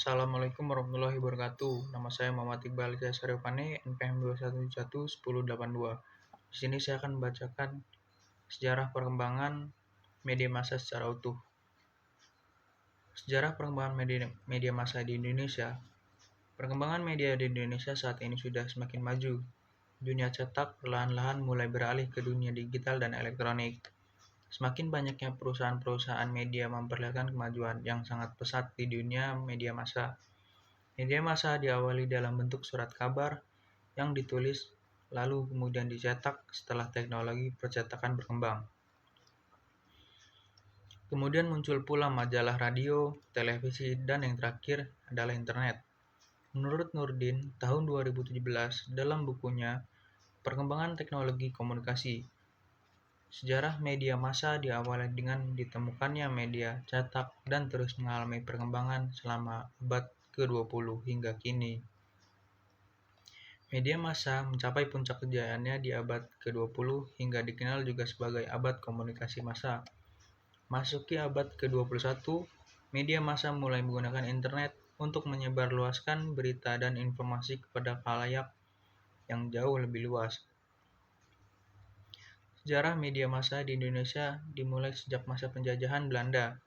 Assalamualaikum warahmatullahi wabarakatuh. Nama saya Muhammad Iqbal Syarifane, NPM 2111082. Di sini saya akan membacakan sejarah perkembangan media massa secara utuh. Sejarah perkembangan media massa di Indonesia. Perkembangan media di Indonesia saat ini sudah semakin maju. Dunia cetak perlahan-lahan mulai beralih ke dunia digital dan elektronik. Semakin banyaknya perusahaan-perusahaan media memperlihatkan kemajuan yang sangat pesat di dunia media massa. Media massa diawali dalam bentuk surat kabar yang ditulis lalu kemudian dicetak setelah teknologi percetakan berkembang. Kemudian muncul pula majalah radio, televisi, dan yang terakhir adalah internet. Menurut Nurdin, tahun 2017 dalam bukunya Perkembangan Teknologi Komunikasi, sejarah media massa diawali dengan ditemukannya media cetak dan terus mengalami perkembangan selama abad ke-20 hingga kini. Media massa mencapai puncak kejayaannya di abad ke-20 hingga dikenal juga sebagai abad komunikasi massa. Masuki abad ke-21, media massa mulai menggunakan internet untuk menyebarluaskan berita dan informasi kepada khalayak yang jauh lebih luas. Sejarah media massa di Indonesia dimulai sejak masa penjajahan Belanda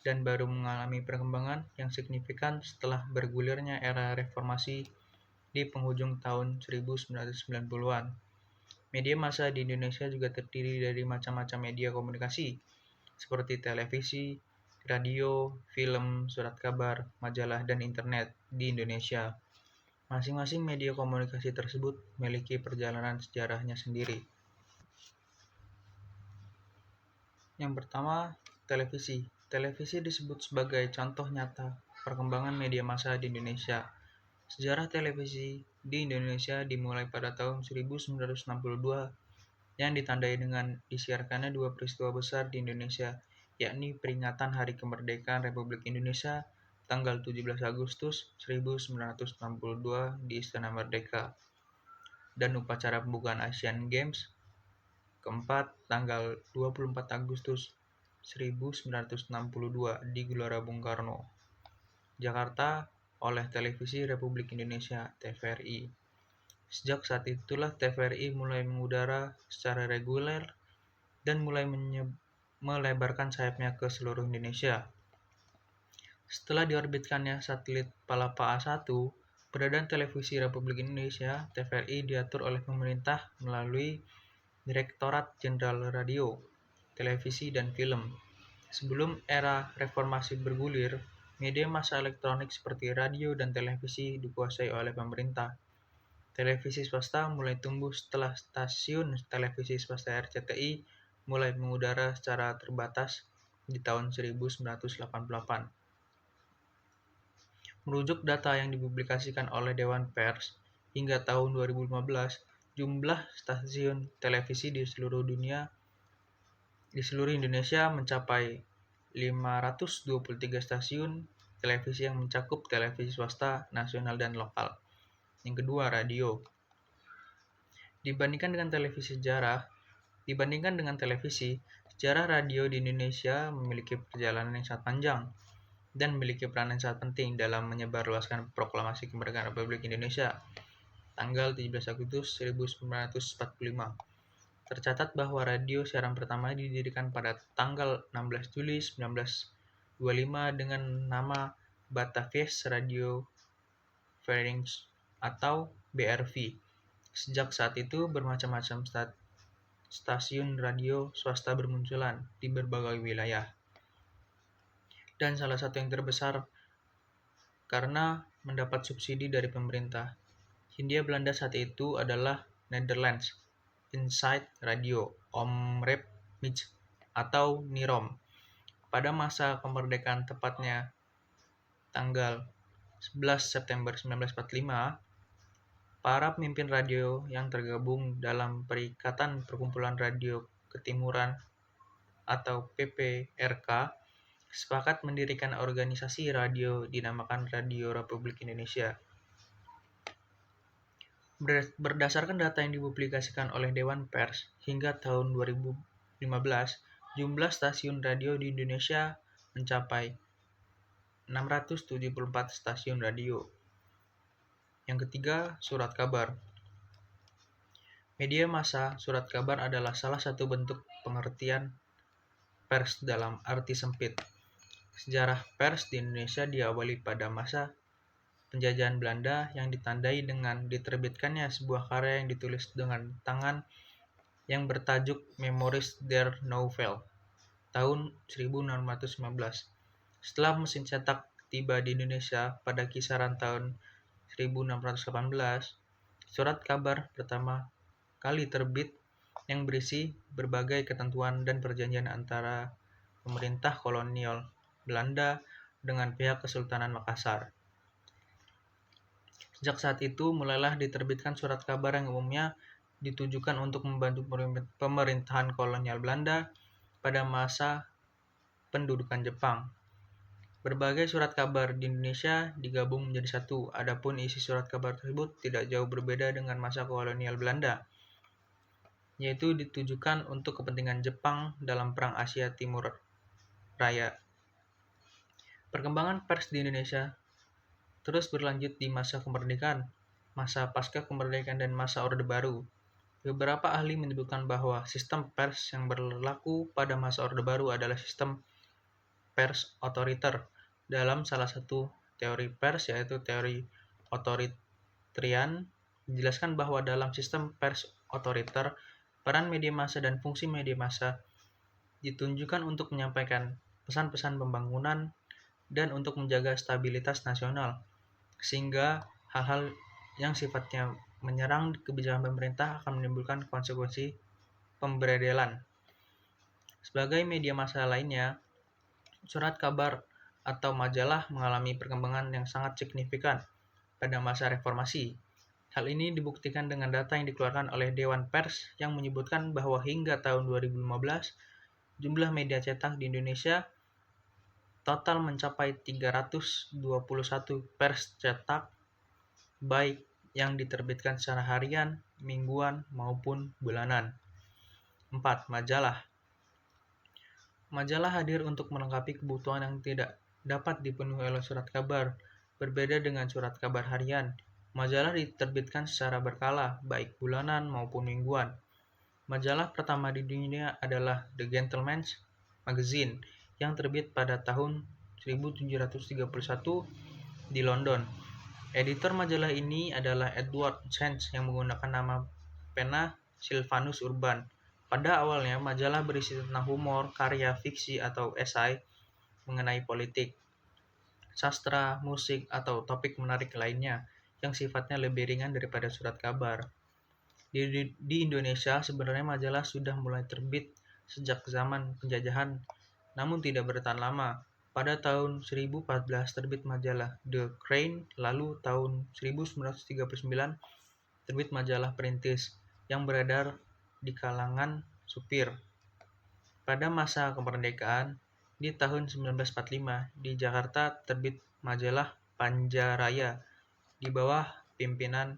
dan baru mengalami perkembangan yang signifikan setelah bergulirnya era reformasi di penghujung tahun 1990-an. Media massa di Indonesia juga terdiri dari macam-macam media komunikasi, seperti televisi, radio, film, surat kabar, majalah, dan internet di Indonesia. Masing-masing media komunikasi tersebut memiliki perjalanan sejarahnya sendiri. Yang pertama, televisi. Televisi disebut sebagai contoh nyata perkembangan media massa di Indonesia. Sejarah televisi di Indonesia dimulai pada tahun 1962 yang ditandai dengan disiarkannya dua peristiwa besar di Indonesia, yakni peringatan Hari Kemerdekaan Republik Indonesia tanggal 17 Agustus 1962 di Istana Merdeka dan upacara pembukaan Asian Games keempat tanggal 24 Agustus 1962 di Gelora Bung Karno, Jakarta oleh Televisi Republik Indonesia (TVRI). Sejak saat itulah TVRI mulai mengudara secara reguler dan mulai melebarkan sayapnya ke seluruh Indonesia. Setelah diorbitkannya satelit Palapa A1, badan Televisi Republik Indonesia (TVRI) diatur oleh pemerintah melalui Direktorat Jenderal Radio, Televisi, dan Film. Sebelum era reformasi bergulir, media massa elektronik seperti radio dan televisi dikuasai oleh pemerintah. Televisi swasta mulai tumbuh setelah stasiun televisi swasta RCTI mulai mengudara secara terbatas di tahun 1988. Merujuk data yang dipublikasikan oleh Dewan Pers, hingga tahun 2015, jumlah stasiun televisi di seluruh Indonesia mencapai 523 stasiun televisi yang mencakup televisi swasta, nasional, dan lokal. Yang kedua, radio. Dibandingkan dengan televisi, sejarah radio di Indonesia memiliki perjalanan yang sangat panjang dan memiliki peran yang sangat penting dalam menyebarluaskan proklamasi kemerdekaan Republik Indonesia tanggal 17 Agustus 1945. Tercatat bahwa radio siaran pertama didirikan pada tanggal 16 Juli 1925 dengan nama Batavia's Radio Vereniging atau BRV. Sejak saat itu, bermacam-macam stasiun radio swasta bermunculan di berbagai wilayah. Dan salah satu yang terbesar karena mendapat subsidi dari pemerintah Hindia Belanda saat itu adalah Netherlands Inside Radio Omroep Max atau NIROM. Pada masa kemerdekaan, tepatnya tanggal 11 September 1945, para pemimpin radio yang tergabung dalam Perikatan Perkumpulan Radio Ketimuran atau PPRK sepakat mendirikan organisasi radio dinamakan Radio Republik Indonesia. Berdasarkan data yang dipublikasikan oleh Dewan Pers, hingga tahun 2015, jumlah stasiun radio di Indonesia mencapai 674 stasiun radio. Yang ketiga, surat kabar. Media massa surat kabar adalah salah satu bentuk pengertian pers dalam arti sempit. Sejarah pers di Indonesia diawali pada masa penjajahan Belanda yang ditandai dengan diterbitkannya sebuah karya yang ditulis dengan tangan yang bertajuk Memories der Nouvelle tahun 1619. Setelah mesin cetak tiba di Indonesia pada kisaran tahun 1618, surat kabar pertama kali terbit yang berisi berbagai ketentuan dan perjanjian antara pemerintah kolonial Belanda dengan pihak Kesultanan Makassar. Sejak saat itu, mulailah diterbitkan surat kabar yang umumnya ditujukan untuk membantu pemerintahan kolonial Belanda pada masa pendudukan Jepang. Berbagai surat kabar di Indonesia digabung menjadi satu, adapun isi surat kabar tersebut tidak jauh berbeda dengan masa kolonial Belanda, yaitu ditujukan untuk kepentingan Jepang dalam Perang Asia Timur Raya. Perkembangan pers di Indonesia terus berlanjut di masa kemerdekaan, masa pasca kemerdekaan, dan masa Orde Baru. Beberapa ahli menyebutkan bahwa sistem pers yang berlaku pada masa Orde Baru adalah sistem pers otoriter. Dalam salah satu teori pers, yaitu teori otoritarian, dijelaskan bahwa dalam sistem pers otoriter, peran media massa dan fungsi media massa ditunjukkan untuk menyampaikan pesan-pesan pembangunan dan untuk menjaga stabilitas nasional, sehingga hal-hal yang sifatnya menyerang kebijakan pemerintah akan menimbulkan konsekuensi pemberedelan. Sebagai media massa lainnya, surat kabar atau majalah mengalami perkembangan yang sangat signifikan pada masa reformasi. Hal ini dibuktikan dengan data yang dikeluarkan oleh Dewan Pers yang menyebutkan bahwa hingga tahun 2015, jumlah media cetak di Indonesia total mencapai 321 pers cetak, baik yang diterbitkan secara harian, mingguan, maupun bulanan. 4. Majalah. Majalah hadir untuk melengkapi kebutuhan yang tidak dapat dipenuhi oleh surat kabar. Berbeda dengan surat kabar harian, majalah diterbitkan secara berkala, baik bulanan maupun mingguan. Majalah pertama di dunia adalah The Gentleman's Magazine yang terbit pada tahun 1731 di London. Editor majalah ini adalah Edward Chance yang menggunakan nama pena Sylvanus Urban. Pada awalnya, majalah berisi tentang humor, karya fiksi atau esai mengenai politik, sastra, musik, atau topik menarik lainnya yang sifatnya lebih ringan daripada surat kabar. Di Indonesia, sebenarnya majalah sudah mulai terbit sejak zaman penjajahan, namun tidak bertahan lama. Pada tahun 1014 terbit majalah The Crane, lalu tahun 1939 terbit majalah Perintis yang beredar di kalangan supir. Pada masa kemerdekaan, di tahun 1945 di Jakarta terbit majalah Panjaraya di bawah pimpinan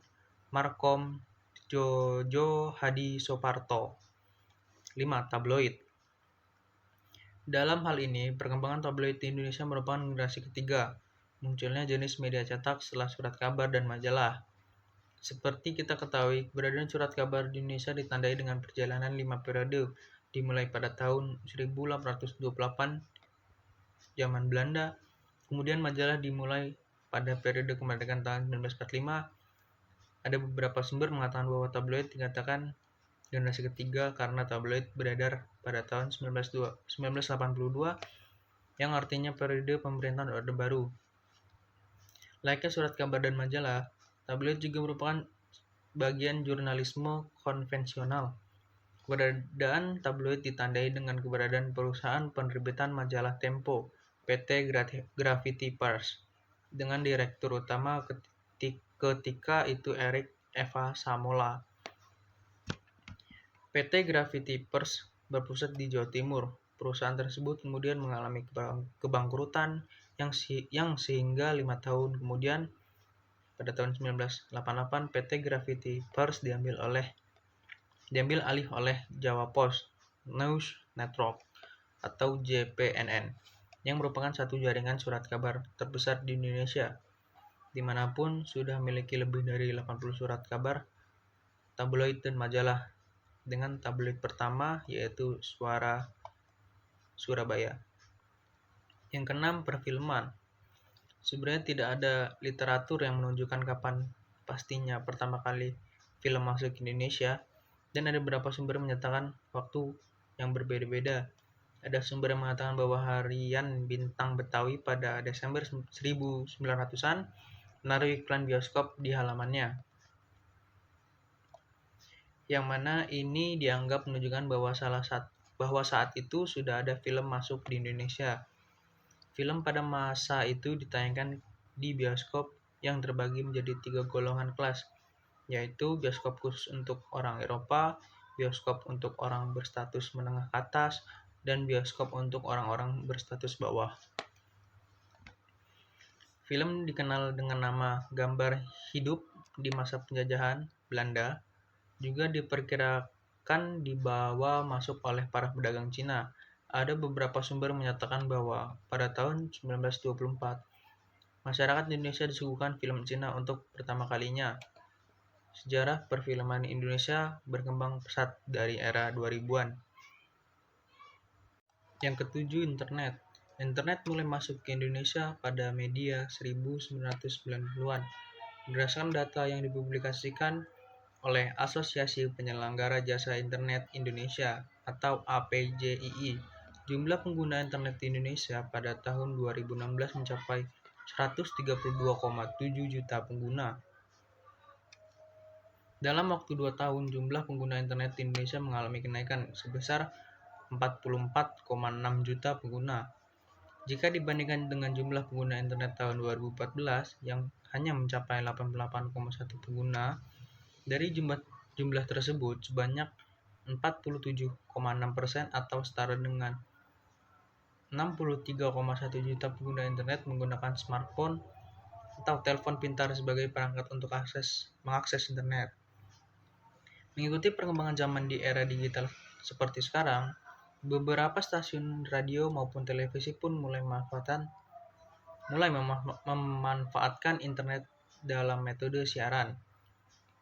Markom Jojo Hadisoparto. 5. Tabloid. Dalam hal ini, perkembangan tabloid di Indonesia merupakan generasi ketiga, munculnya jenis media cetak setelah surat kabar dan majalah. Seperti kita ketahui, keberadaan surat kabar di Indonesia ditandai dengan perjalanan 5 periode, dimulai pada tahun 1828 zaman Belanda, kemudian majalah dimulai pada periode kemerdekaan tahun 1945. Ada beberapa sumber mengatakan bahwa tabloid dikatakan generasi ketiga karena tabloid beredar pada tahun 1982 yang artinya periode pemerintahan Orde Baru. Layaknya surat kabar dan majalah, tabloid juga merupakan bagian jurnalisme konvensional. Keberadaan tabloid ditandai dengan keberadaan perusahaan penerbitan majalah Tempo, PT Gravity Press, dengan direktur utama ketika itu Erik Eva Samola. PT Gravity Press berpusat di Jawa Timur. Perusahaan tersebut kemudian mengalami kebangkrutan yang sehingga 5 tahun kemudian, pada tahun 1988, PT Gravity Press diambil alih oleh Jawa Post News Network atau JPNN. yang merupakan satu jaringan surat kabar terbesar di Indonesia. Dimanapun sudah memiliki lebih dari 80 surat kabar, tabloid dan majalah, dengan tabloid pertama yaitu Suara Surabaya. Yang keenam, perfilman. Sebenarnya tidak ada literatur yang menunjukkan kapan pastinya pertama kali film masuk ke Indonesia, dan ada beberapa sumber menyatakan waktu yang berbeda-beda. Ada sumber yang mengatakan bahwa harian Bintang Betawi pada Desember 1900-an menaruh iklan bioskop di halamannya, yang mana ini dianggap menunjukkan bahwa saat itu sudah ada film masuk di Indonesia. Film pada masa itu ditayangkan di bioskop yang terbagi menjadi 3 golongan kelas, yaitu bioskop khusus untuk orang Eropa, bioskop untuk orang berstatus menengah ke atas, dan bioskop untuk orang-orang berstatus bawah. Film dikenal dengan nama Gambar Hidup di masa penjajahan Belanda, juga diperkirakan dibawa masuk oleh para pedagang Cina. Ada beberapa sumber menyatakan bahwa pada tahun 1924, masyarakat Indonesia disuguhkan film Cina untuk pertama kalinya. Sejarah perfilman Indonesia berkembang pesat dari era 2000-an. Yang ketujuh, internet. Internet mulai masuk ke Indonesia pada media 1990-an. Berdasarkan data yang dipublikasikan oleh Asosiasi Penyelenggara Jasa Internet Indonesia atau APJII, jumlah pengguna internet di Indonesia pada tahun 2016 mencapai 132,7 juta pengguna. Dalam waktu 2 tahun, jumlah pengguna internet di Indonesia mengalami kenaikan sebesar 44,6 juta pengguna. Jika dibandingkan dengan jumlah pengguna internet tahun 2014 yang hanya mencapai 88,1 pengguna, dari jumlah tersebut sebanyak 47,6% atau setara dengan 63,1 juta pengguna internet menggunakan smartphone atau telepon pintar sebagai perangkat untuk mengakses internet. Mengikuti perkembangan zaman di era digital seperti sekarang, beberapa stasiun radio maupun televisi pun mulai memanfaatkan internet dalam metode siaran.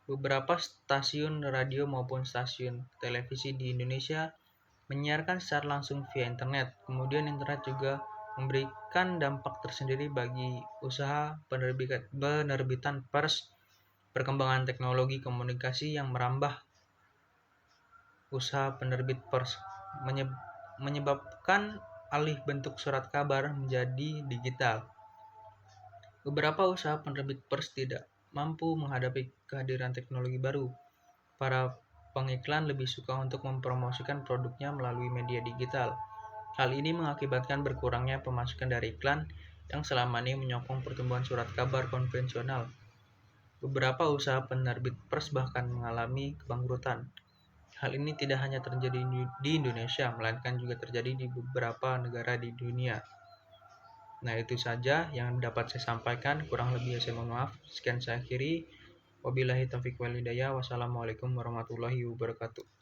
Beberapa stasiun radio maupun stasiun televisi di Indonesia menyiarkan secara langsung via internet. Kemudian internet juga memberikan dampak tersendiri bagi usaha penerbitan pers. Perkembangan teknologi komunikasi yang merambah usaha penerbit pers menyebabkan alih bentuk surat kabar menjadi digital. Beberapa usaha penerbit pers tidak mampu menghadapi kehadiran teknologi baru. Para pengiklan lebih suka untuk mempromosikan produknya melalui media digital. Hal ini mengakibatkan berkurangnya pemasukan dari iklan yang selama ini menyokong pertumbuhan surat kabar konvensional. Beberapa usaha penerbit pers bahkan mengalami kebangkrutan. Hal ini tidak hanya terjadi di Indonesia, melainkan juga terjadi di beberapa negara di dunia. Nah, itu saja yang dapat saya sampaikan. Kurang lebih saya mohon maaf. Sekian saya akhiri. Wabillahi taufiq wal hidayah. Wassalamualaikum warahmatullahi wabarakatuh.